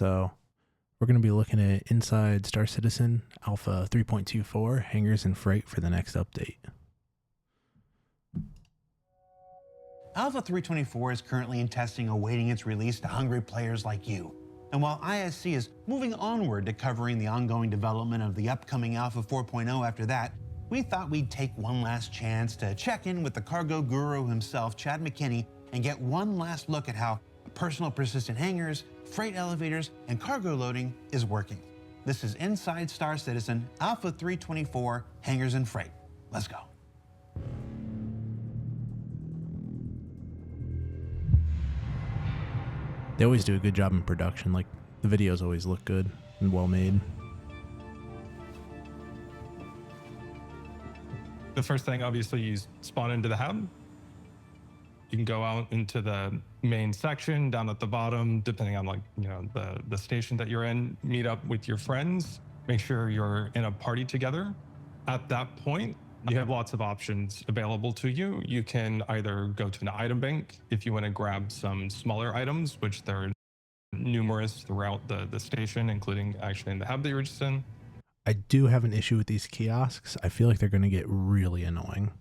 So we're going to be looking at Inside Star Citizen Alpha 3.24 hangers and freight for the next update. Alpha 324 is currently in testing awaiting its release to hungry players like you. And while ISC is moving onward to covering the ongoing development of the upcoming Alpha 4.0 after that, we thought we'd take one last chance to check in with the cargo guru himself, Chad McKinney, and get one last look at how personal persistent hangars, freight elevators, and cargo loading is working. This is Inside Star Citizen Alpha 324 hangars and freight. Let's go. They always do a good job in production. Like, the videos always look good and well made. The first thing, obviously, you spawn into the hub. You can go out into the main section down at the bottom, depending on the station that you're in, meet up with your friends, make sure you're in a party together. At that point, you have lots of options available to you. You can either go to an item bank if you want to grab some smaller items, which there are numerous throughout the station, including actually in the hub that you're just in. I do have an issue with these kiosks. I feel like they're going to get really annoying.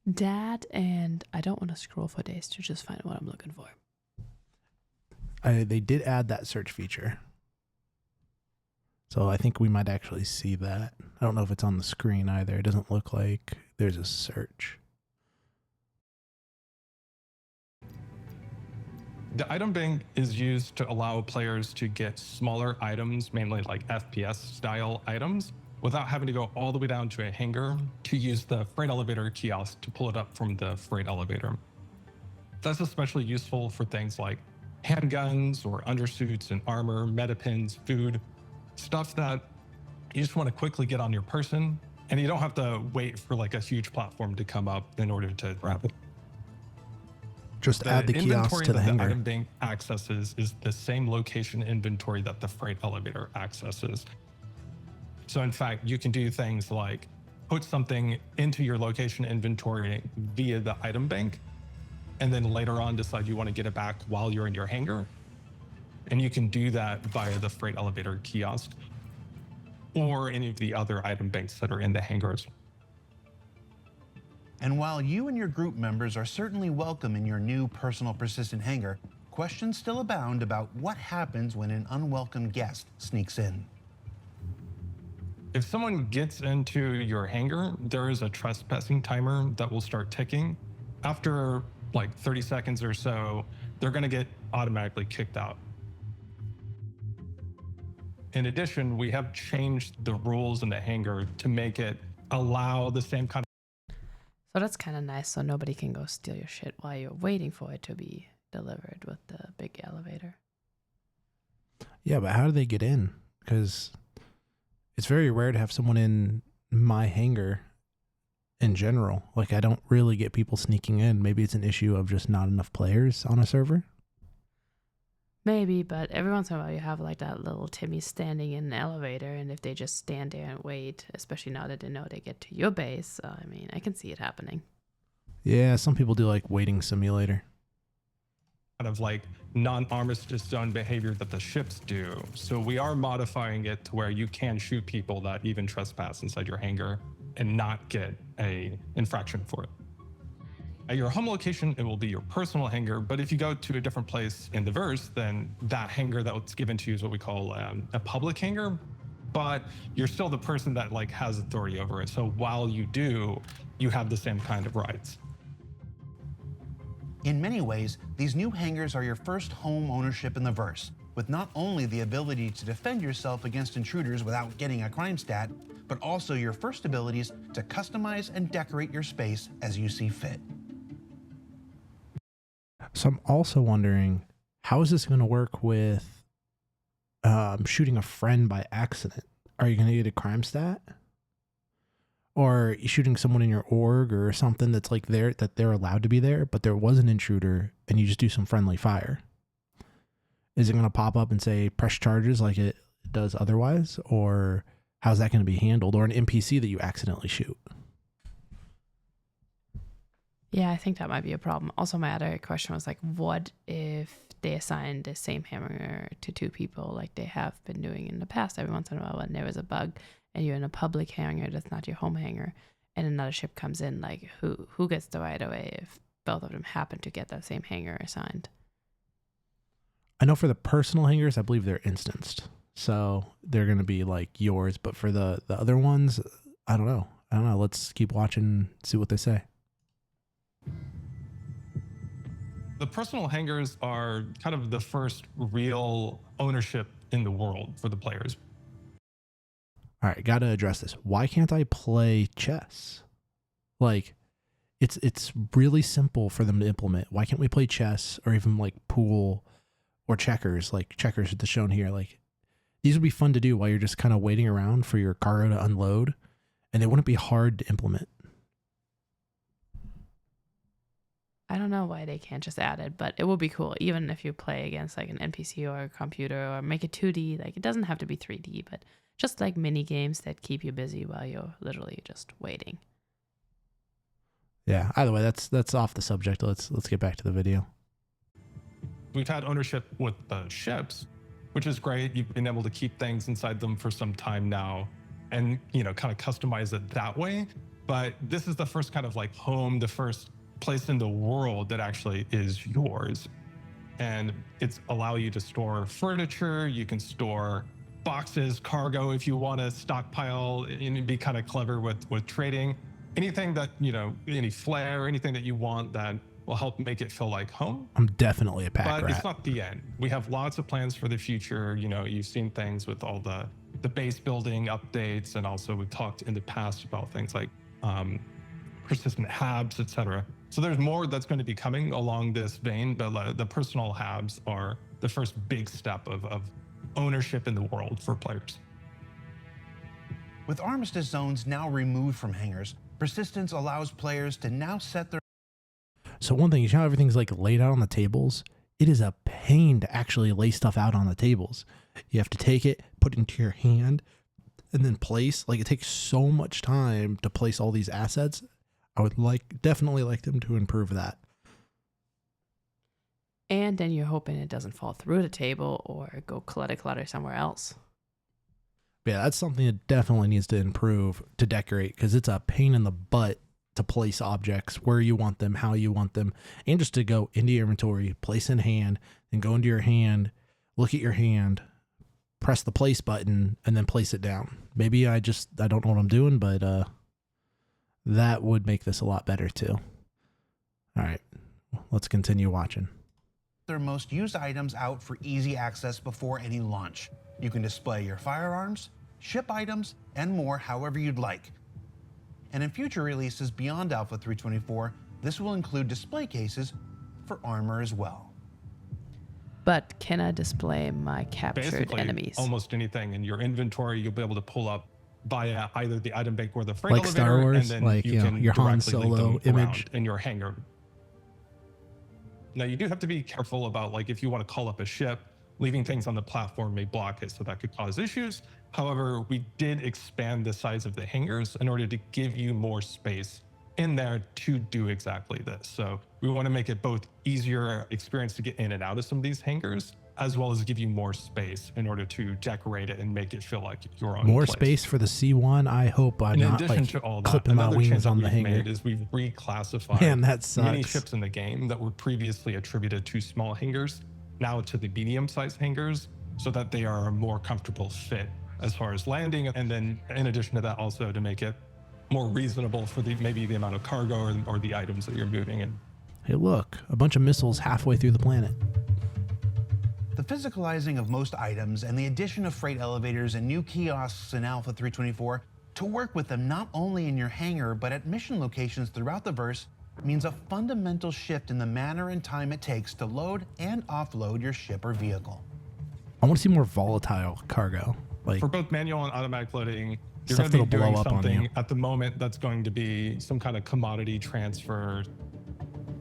That, and I don't want to scroll for days to just find what I'm looking for. They did add that search feature. So I think we might actually see that. I don't know if it's on the screen either. It doesn't look like there's a search. The item bank is used to allow players to get smaller items, mainly like FPS style items, without having to go all the way down to a hangar to use the freight elevator kiosk to pull it up from the freight elevator. That's especially useful for things like handguns or undersuits and armor, medipins, food, stuff that you just want to quickly get on your person, and you don't have to wait for like a huge platform to come up in order to grab it. Just add the kiosk to the hangar. The item bank accesses is the same location inventory that the freight elevator accesses. So in fact, you can do things like put something into your location inventory via the item bank, and then later on decide you want to get it back while you're in your hangar. And you can do that via the freight elevator kiosk or any of the other item banks that are in the hangars. And while you and your group members are certainly welcome in your new personal persistent hangar, questions still abound about what happens when an unwelcome guest sneaks in. If someone gets into your hangar, there is a trespassing timer that will start ticking. After like 30 seconds or so, they're going to get automatically kicked out. In addition, we have changed the rules in the hangar to make it allow the same kind of... So that's kind of nice, so nobody can go steal your shit while you're waiting for it to be delivered with the big elevator. Yeah, but how do they get in? Because it's very rare to have someone in my hangar in general. Like, I don't really get people sneaking in. Maybe it's an issue of just not enough players on a server. Maybe, but every once in a while you have like that little Timmy standing in an elevator, and if they just stand there and wait, especially now that they know they get to your base, I mean, I can see it happening. Yeah, some people do like waiting simulator. Kind of like non-armistice zone behavior that the ships do. So we are modifying it to where you can shoot people that even trespass inside your hangar and not get a infraction for it. At your home location, it will be your personal hangar, but if you go to a different place in the verse, then that hangar that was given to you is what we call a public hangar, but you're still the person that like has authority over it. So while you do, you have the same kind of rights. In many ways, these new hangars are your first home ownership in the verse, with not only the ability to defend yourself against intruders without getting a crime stat, but also your first abilities to customize and decorate your space as you see fit. So I'm also wondering, how is this going to work with shooting a friend by accident? Are you going to get a crime stat? Or shooting someone in your org or something that's like there, that they're allowed to be there, but there was an intruder and you just do some friendly fire? Is it going to pop up and say press charges like it does otherwise? Or how's that going to be handled? Or an NPC that you accidentally shoot? Yeah, I think that might be a problem. Also, my other question was like, what if they assign the same hanger to two people like they have been doing in the past every once in a while when there is a bug and you're in a public hangar that's not your home hangar and another ship comes in, like who gets the right of way if both of them happen to get that same hangar assigned? I know for the personal hangers, I believe they're instanced. So they're going to be like yours. But for the other ones, I don't know. Let's keep watching, see what they say. The personal hangars are kind of the first real ownership in the world for the players. All right, got to address this. Why can't I play chess? Like, it's really simple for them to implement. Why can't we play chess or even like pool or checkers? Like checkers is shown here. Like, these would be fun to do while you're just kind of waiting around for your cargo to unload, and they wouldn't be hard to implement. I don't know why they can't just add it, but it would be cool. Even if you play against like an NPC or a computer or make it 2D, like it doesn't have to be 3D, but just like mini games that keep you busy while you're literally just waiting. Yeah. Either way, that's off the subject. Let's get back to the video. We've had ownership with the ships, which is great. You've been able to keep things inside them for some time now and, kind of customize it that way. But this is the first kind of like home, the first place in the world that actually is yours. And it's allow you to store furniture. You can store boxes, cargo, if you want to stockpile and be kind of clever with trading. Anything that, any flair, anything that you want that will help make it feel like home. I'm definitely a pack But rat. it's not the end. We have lots of plans for the future. You've seen things with all the base building updates. And also we've talked in the past about things like persistent habs, etc. So there's more that's going to be coming along this vein, but the personal habs are the first big step of ownership in the world for players. With armistice zones now removed from hangars, persistence allows players to now set their... So one thing, you know how everything's like laid out on the tables? It is a pain to actually lay stuff out on the tables. You have to take it, put it into your hand, and then place. Like, it takes so much time to place all these assets. I would definitely like them to improve that. And then you're hoping it doesn't fall through the table or go clutter somewhere else. Yeah, that's something that definitely needs to improve to decorate, because it's a pain in the butt to place objects where you want them, how you want them, and just to go into your inventory, place in hand, and go into your hand, look at your hand, press the place button, and then place it down. Maybe I don't know what I'm doing, but that would make this a lot better too. All right, let's continue watching. their most used items out for easy access before any launch. You can display your firearms, ship items, and more however you'd like. And in future releases beyond Alpha 324, this will include display cases for armor as well. But can I display my captured Basically, enemies? almost anything in your inventory, you'll be able to pull up via either the item bank or the freight Like elevator, Star Wars, and then like, you you know, can your Han directly link Solo them image. around in your hangar. Now, you do have to be careful about, like, if you want to call up a ship, leaving things on the platform may block it, so that could cause issues. However, we did expand the size of the hangars in order to give you more space in there to do exactly this. So we want to make it both easier experience to get in and out of some of these hangars, as well as give you more space in order to decorate it and make it feel like your own More place. space for the C1. I hope I'm In not addition like to all that, clipping my another change wings that on the we've hanger. made is we've reclassified Man, that sucks. many ships in the game that were previously attributed to small hangars now to the medium-sized hangars, so that they are a more comfortable fit as far as landing. And then in addition to that, also to make it more reasonable for maybe the amount of cargo or the items that you're moving in. Hey, look, a bunch of missiles halfway through the planet. The physicalizing of most items and the addition of freight elevators and new kiosks in Alpha 324 to work with them not only in your hangar but at mission locations throughout the verse means a fundamental shift in the manner and time it takes to load and offload your ship or vehicle. I want to see more volatile cargo. Like, For both manual and automatic loading, you're Stuff going to be that'll blow doing up on something you. at the moment that's going to be some kind of commodity transfer.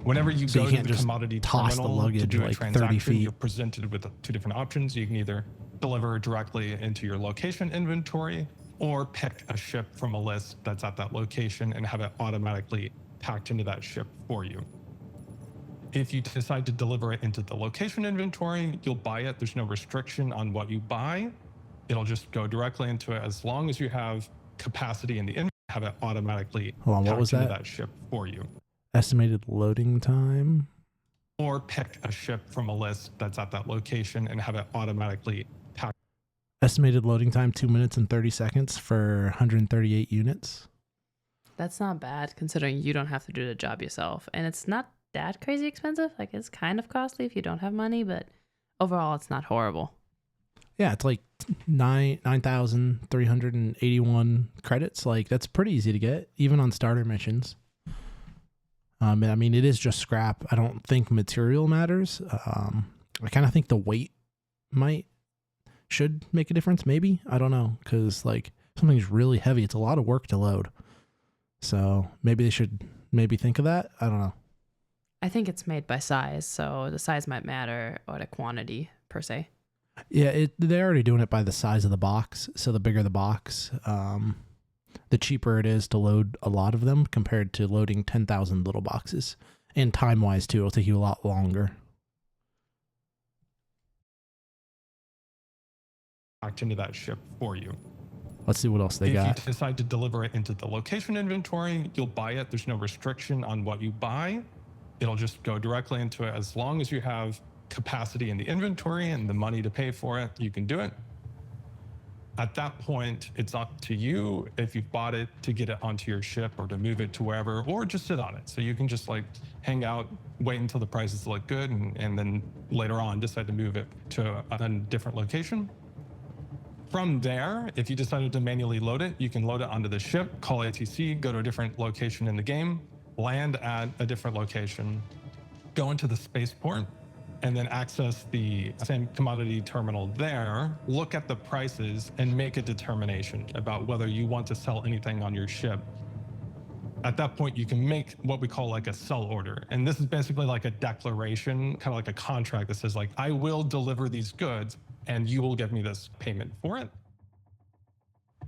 Whenever you So go you to can't the just commodity toss the terminal luggage to do a like 30 transaction, feet. you're presented with two different options. You can either deliver directly into your location inventory or pick a ship from a list that's at that location and have it automatically packed into that ship for you. If you decide to deliver it into the location inventory, you'll buy it. There's no restriction on what you buy. It'll just go directly into it as long as you have capacity in the inventory, have it automatically Hold on, what packed was into that? that ship for you. Estimated loading time. Or pick a ship from a list that's at that location and have it automatically packed. Estimated loading time 2 minutes and 30 seconds for 138 units. That's not bad considering you don't have to do the job yourself. And it's not that crazy expensive. Like, it's kind of costly if you don't have money, but overall it's not horrible. Yeah, it's like 9,381 credits. Like, that's pretty easy to get, even on starter missions. I mean, it is just scrap. I don't think material matters. I kind of think the weight should make a difference, maybe. I don't know, because, like, something's really heavy. It's a lot of work to load. So maybe they should think of that. I don't know. I think it's made by size, so the size might matter, or the quantity per se. Yeah, they're already doing it by the size of the box. So the bigger the box, the cheaper it is to load a lot of them compared to loading 10,000 little boxes. And time-wise, too, it'll take you a lot longer. Packed into that ship for you. Let's see what else they If got. you decide to deliver it into the location inventory, you'll buy it. There's no restriction on what you buy. It'll just go directly into it as long as you have capacity in the inventory and the money to pay for it, you can do it. At that point, it's up to you if you've bought it to get it onto your ship or to move it to wherever, or just sit on it. So you can just like hang out, wait until the prices look good, and then later on decide to move it to a different location. From there, if you decided to manually load it, you can load it onto the ship, call ATC, go to a different location in the game, land at a different location, go into the spaceport, and then access the same commodity terminal there, look at the prices, and make a determination about whether you want to sell anything on your ship. At that point, you can make what we call like a sell order. And this is basically like a declaration, kind of like a contract that says like, I will deliver these goods and you will give me this payment for it.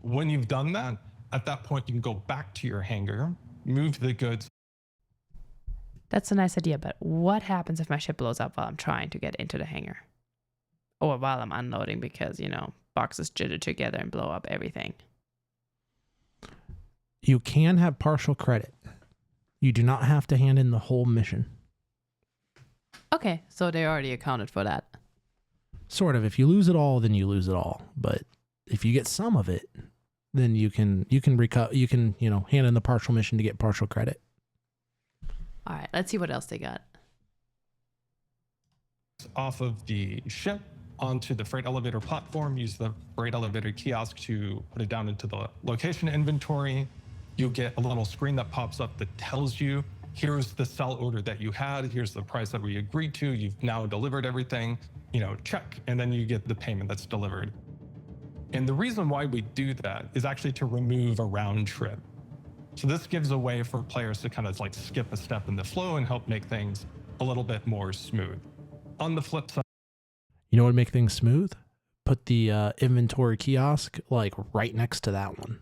When you've done that, at that point, you can go back to your hangar, move the goods. That's a nice idea, but what happens if my ship blows up while I'm trying to get into the hangar? Or while I'm unloading because, boxes jitter together and blow up everything. You can have partial credit. You do not have to hand in the whole mission. Okay, so they already accounted for that. Sort of. If you lose it all, then you lose it all. But if you get some of it, then you can hand in the partial mission to get partial credit. All right, let's see what else they got. Off of the ship onto the freight elevator platform, use the freight elevator kiosk to put it down into the location inventory. You get a little screen that pops up that tells you, here's the sell order that you had, here's the price that we agreed to, you've now delivered everything, check, and then you get the payment that's delivered. And the reason why we do that is actually to remove a round trip. So this gives a way for players to kind of like skip a step in the flow and help make things a little bit more smooth. On the flip side, You know what would make things smooth? Put the inventory kiosk like right next to that one.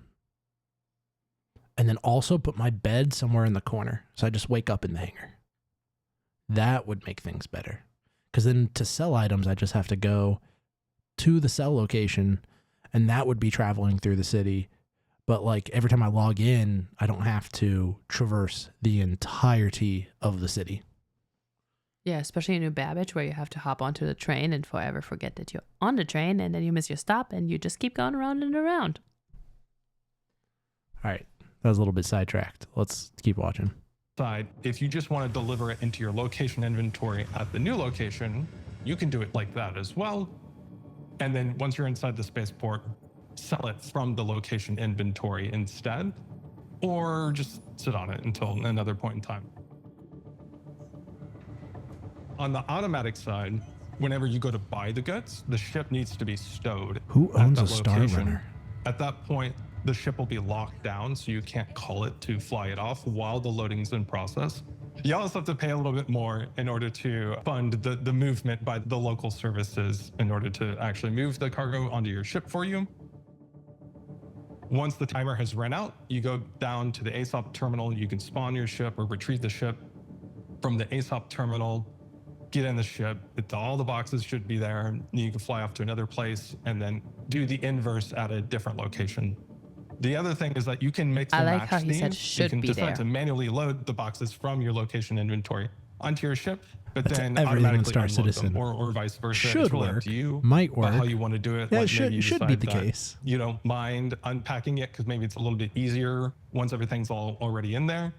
And then also put my bed somewhere in the corner. So I just wake up in the hangar. That would make things better. Because then to sell items, I just have to go to the sell location, and that would be traveling through the city. But like every time I log in, I don't have to traverse the entirety of the city. Yeah, especially in New Babbage where you have to hop onto the train and forever forget that you're on the train and then you miss your stop and you just keep going around and around. All right. That was a little bit sidetracked. Let's keep watching. if you just want to deliver it into your location inventory at the new location, you can do it like that as well. And then once you're inside the spaceport, sell it from the location inventory instead, or just sit on it until another point in time. On the automatic side, whenever you go to buy the goods, the ship needs to be stowed. Who at owns that a Star location. Runner? At that point, the ship will be locked down, so you can't call it to fly it off while the loading's in process. You also have to pay a little bit more in order to fund the movement by the local services in order to actually move the cargo onto your ship for you. Once the timer has run out, you go down to the ASOP terminal. You can spawn your ship or retrieve the ship from the ASOP terminal, get in the ship. All the boxes should be there. You can fly off to another place and then do the inverse at a different location. The other thing is that you can mix and I like match how he said these. should You can be decide there. to manually load the boxes from your location inventory onto your ship, but That's then everything in automatically Star unload Citizen. them, or vice versa. Should It's really work. up to you. Might about how work. you want to do it. Yeah, Like maybe you should be decide the that case. you don't mind unpacking it because maybe it's a little bit easier once everything's already in there.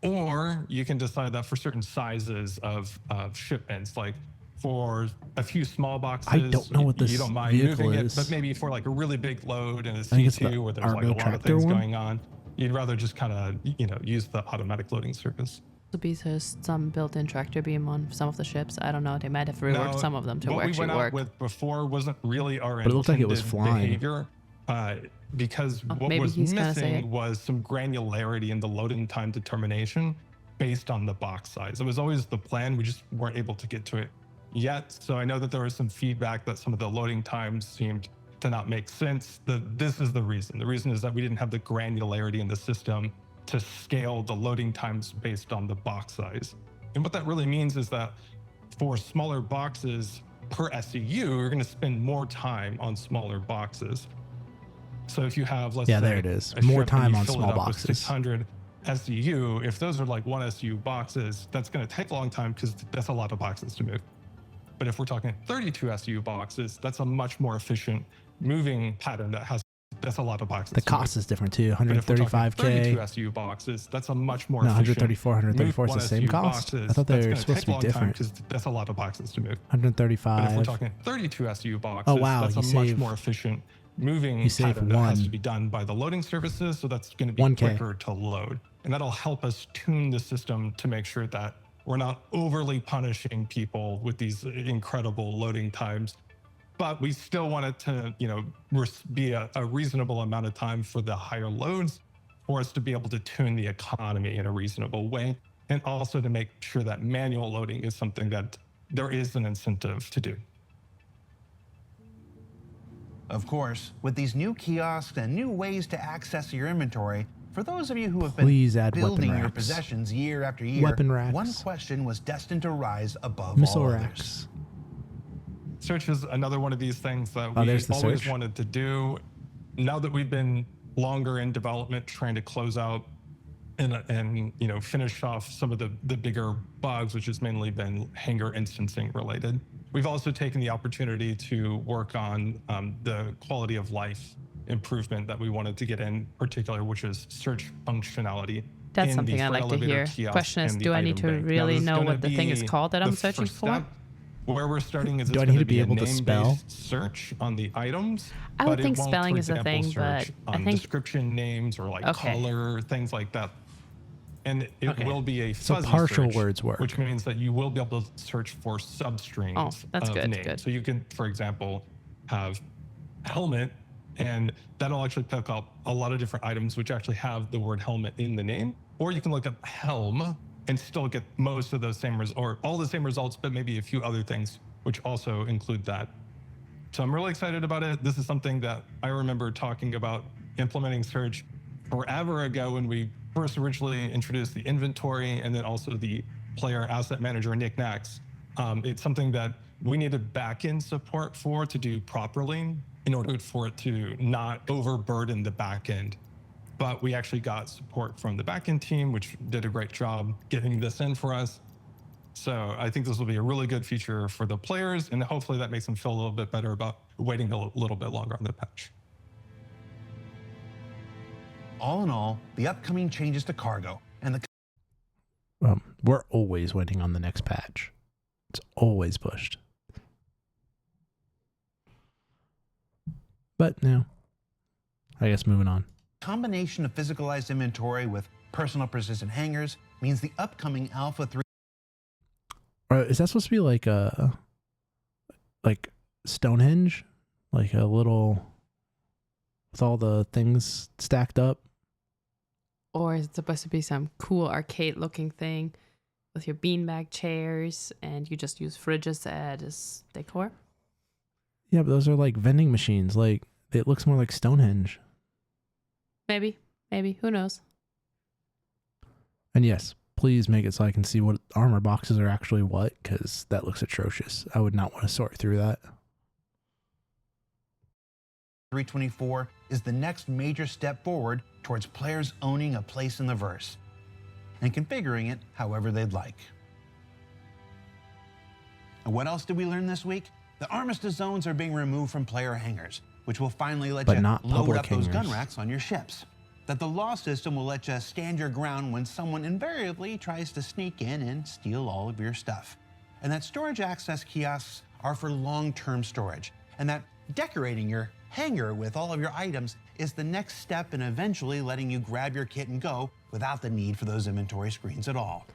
Or you can decide that for certain sizes of shipments, like for a few small boxes, I don't know what this you don't mind vehicle moving is. it, but maybe for like a really big load and a think it's the C2 where there's like a Argo lot of tractor things one. going on, you'd rather just kind of, use the automatic loading service. Because some built-in tractor beam on some of the ships. I don't know. They might have reworked Now, some of them to what we actually went work. out with before wasn't really our But it looked like it was intended flying. behavior, because what maybe was he's gonna say it. missing was some granularity in the loading time determination based on the box size. It was always the plan. We just weren't able to get to it yet. So I know that there was some feedback that some of the loading times seemed to not make sense. This is the reason. The reason is that we didn't have the granularity in the system to scale the loading times based on the box size. And what that really means is that for smaller boxes per SEU, you're going to spend more time on smaller boxes. So if you have, let's say, there it is. a More ship and time you on fill it small up with boxes. 600 SEU, if those are like 1 SEU boxes, that's going to take a long time because that's a lot of boxes to move. But if we're talking 32 SEU boxes, that's a much more efficient moving pattern that's a lot of boxes. The to move. cost is different too. But if we're talking 135K. 32 SEU boxes, that's a much more No, efficient 134, 134 is the move same 1 cost. SEU I thought they boxes. were That's supposed to be gonna take a long time different. 'cause that's a lot of boxes to move. 135. But if we're talking 32 SEU boxes, Oh, wow, that's you a much save- more efficient moving you save pattern that has one. to be done by the loading services. So that's going to be 1K. quicker to load. And that'll help us tune the system to make sure that we're not overly punishing people with these incredible loading times. But we still want it to, be a reasonable amount of time for the higher loads for us to be able to tune the economy in a reasonable way. And also to make sure that manual loading is something that there is an incentive to do. Of course, with these new kiosks and new ways to access your inventory, for those of you who have been Please add weapon building your racks. possessions year after year, Weapon racks. one question was destined to rise above Missile all racks. others. Search is another one of these things that Oh, we there's the always search. wanted to do. Now that we've been longer in development, trying to close out and finish off some of the bigger bugs, which has mainly been hangar instancing related. We've also taken the opportunity to work on the quality of life improvement that we wanted to get in particular, which is search functionality. That's in something the I freight like to elevator hear. kiosk Question is, and the do I need item to bank. Now, really this is know gonna what the thing is be called that I'm the searching first for? step. Where we're starting is Do I it's need going to be a able to spell? name-based search on the items. I would but it think won't, spelling for is a example, thing, but search I on think- description names or like Okay. color, things like that. And it Okay. will be a So fuzzy partial search, words work. which means that you will be able to search for substrings Oh, that's of good, names. good. So you can, for example, have helmet, and that'll actually pick up a lot of different items which actually have the word helmet in the name. Or you can look up helm and still get most of those same or all the same results, but maybe a few other things which also include that. So I'm really excited about it. This is something that I remember talking about implementing search forever ago when we first originally introduced the inventory and then also the player asset manager knickknacks. It's something that we needed backend support for to do properly in order for it to not overburden the backend. But we actually got support from the backend team, which did a great job getting this in for us. So I think this will be a really good feature for the players, and hopefully that makes them feel a little bit better about waiting a little bit longer on the patch. All in all, the upcoming changes to cargo and the We're always waiting on the next patch. It's always pushed. But no. I guess moving on. combination of physicalized inventory with personal precision hangars means the upcoming Alpha 3 Is that supposed to be like Stonehenge? Like a little with all the things stacked up? Or is it supposed to be some cool arcade looking thing with your beanbag chairs and you just use fridges as decor? Yeah, but those are like vending machines. Like it looks more like Stonehenge. Maybe. Who knows? And yes, please make it so I can see what armor boxes are actually what, because that looks atrocious. I would not want to sort through that. 324 is the next major step forward towards players owning a place in the verse and configuring it however they'd like. And what else did we learn this week? The armistice zones are being removed from player hangars, which will finally let But you not load public up those gun hangars. racks on your ships. That the law system will let you stand your ground when someone invariably tries to sneak in and steal all of your stuff. And that storage access kiosks are for long-term storage. And that decorating your hangar with all of your items is the next step in eventually letting you grab your kit and go without the need for those inventory screens at all.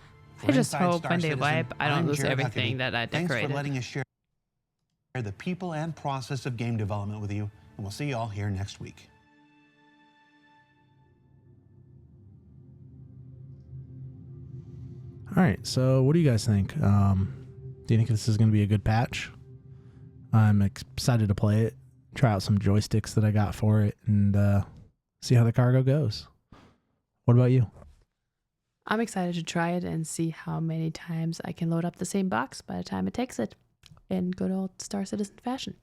I just Inside hope Star when they Citizen, wipe, I don't I'm lose Jared everything Huckabee. that I Thanks decorated. for letting us share the people and process of game development with you, and we'll see you all here next week. All right, so what do you guys think? Do you think this is going to be a good patch? I'm excited to play it, try out some joysticks that I got for it, and see how the cargo goes. What about you? I'm excited to try it and see how many times I can load up the same box by the time it takes it in good old Star Citizen fashion.